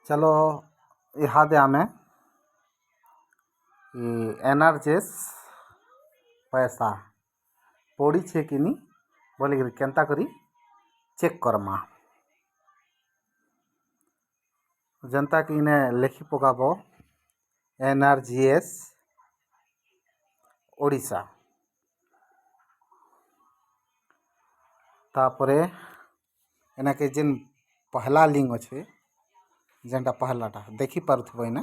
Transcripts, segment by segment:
चलो इहादे आमे एनआरजेएस पैसा पड़ी छे कि नी बोलिक केन्ता करी चेक करमा। जनता कि इने लेखि पकाब एनआरजीएस ओडिशा तापरे एना के जेन पहला लिंक अच्छे जेनटा पहलाटा देखी पारुथबो इने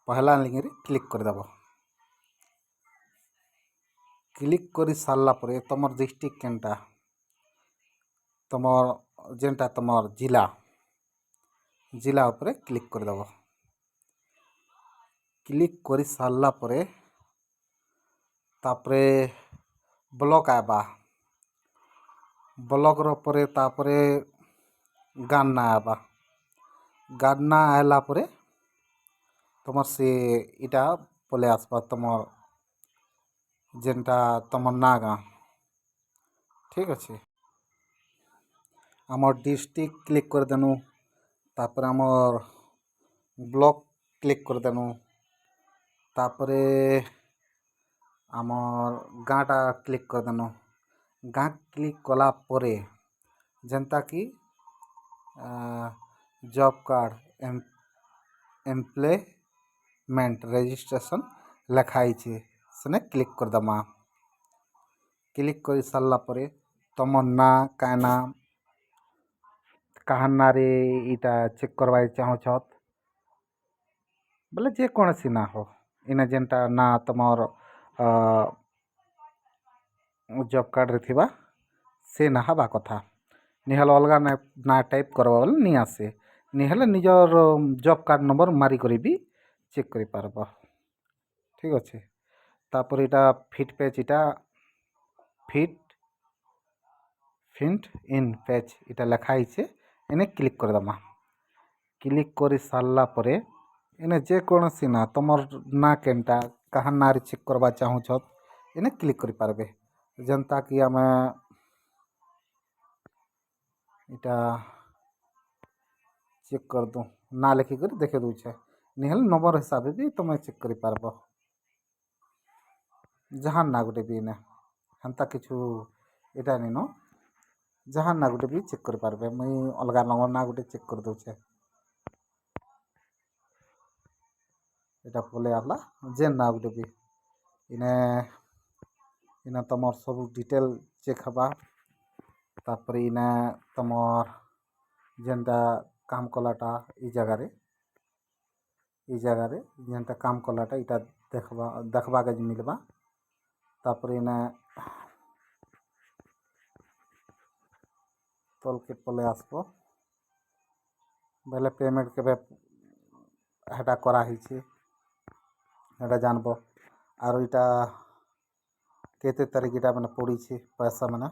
पहला लिंक रे क्लिक कर देबो। क्लिक कर सारला परे तमर डिस्ट्रिक्ट केनटा तमर जेनटा तमर जिला उपरे क्लिक कर देबो। क्लिक कर सारला परे तापरे ब्लॉक आबा ब्लॉक रो परे तापरे गान्ना आबा गान्ना आयला परे तमर से इटा पले आसबा तमर जेनटा तमर ना गाँ ठीक अच्छे। आमर डिस्ट्रिक्ट क्लिक कर देनु तापर आमर ब्लॉक क्लिक कर देनु तापरे आमर गाँटा क्लिक कर देनु। गाँ क्लिक कला परे जनता कि जॉब कार्ड एम्प्लॉयमेंट रजिस्ट्रेशन लिखाई छे सेने क्लिक कर दमा। क्लिक कर सारला परे तमर ना काना कहार ना रे इटा चेक करवाई चाहो छत बोले जे कौनसी ना हो इना जेनटा ना तमर जॉब कार्ड रे थिबा से ना हवा कथा निहल अलगा ना टाइप करवा बोले नहीं आसे निहले निजर जॉब कार्ड नंबर मारी करी भी चेक करि पारबो ठीक अच्छे। तापर इटा फिट पेज इटा फिट इन पेज इटा लिखाई छे इने क्लिक कर दमा। क्लिक कर सारला परे इने जे कौनसी ना तमर ना केनटा कहार ना रे चेक करवा चाहू छत इने क्लिक करि पारबे। जनता कि आमे इटा चेक कर दूँ ना लिखिक देखे दूचे निहल नंबर हिसाब भी तुम चेक करि पारबो जहाँ ना गोटे भी इने हेन्ता किछु इटा नी नो जहाँ ना गोटे भी चेक करि पारबे मुई अलगा नंबर ना गोटे चेक कर दूचे इटा बोले आला जे ना गोटे भी इने इना तमर सब डिटेल चेक हबा तापर इना तमर जेनटा काम कलाटा ई जगह रे जेनटा काम कलाटा इटा देखबा के मिलबा तापर इना तल के पले आसबो बेले पेमेंट के हेटा करा ही छे हेटा जानबो आरो इटा केते तारीख इटा माने पड़ी छे पैसा माने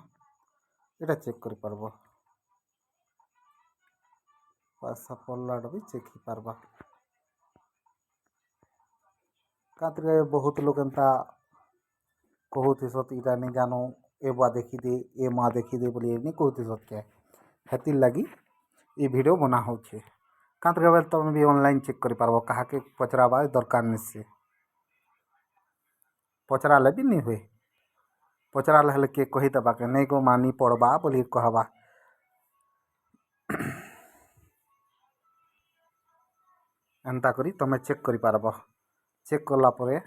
इटा चेक करि पारबो पैसा पड़लाटा भी चेक ही पारबा। कातरे बहुत लोग एंता कहूथि सत इटा नहीं जानो ए बुआ देखी दे ए माँ देखी दे बोली नहीं कहूथि सत के हेतिर लगी ये वीडियो बना हो छे कातरे बेल तुम भी ऑनलाइन चेक करि पारबो कहा के पचराबा दरकार नहीं से पचरा ले भी नहीं हुए पचरा ले के कही दबा के नहीं गो मानी पड़बा बोली कहबा एंता करी तुम चेक करि पारबो। चेक कला परे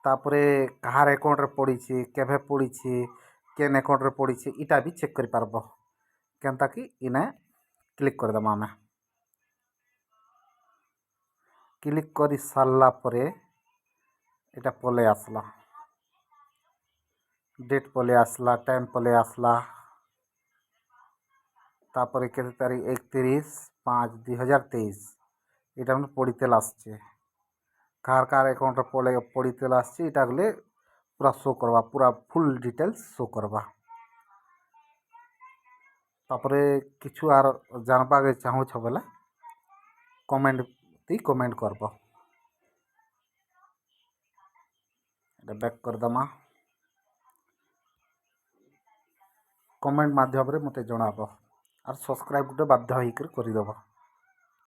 तापरे कहार अकाउंट रे पड़ी छे केभे पड़ी छे केन अकाउंट रे पड़ी छे इटा भी चेक करि पारबो केनता कि इने क्लिक कर दमा आमे। क्लिक कर सारला परे इटा पले आसला डेट पले आसला टाइम पले आसला तापर केते तारीख 31/5/2023 इटा में पड़ीतेल आसछे कार कार अकाउंट रे पड़ीतेल आसछे इटा गले पूरा शो करवा पूरा फुल डिटेल्स शो करवा। तापरे किछु आर जानबा के चाहू छ बेले कमेंट करबो इटा बैक कर दमा कमेंट माध्यम रे मते जणाबो और सब्सक्राइब गुटे बाध्य होइकर करि दबो।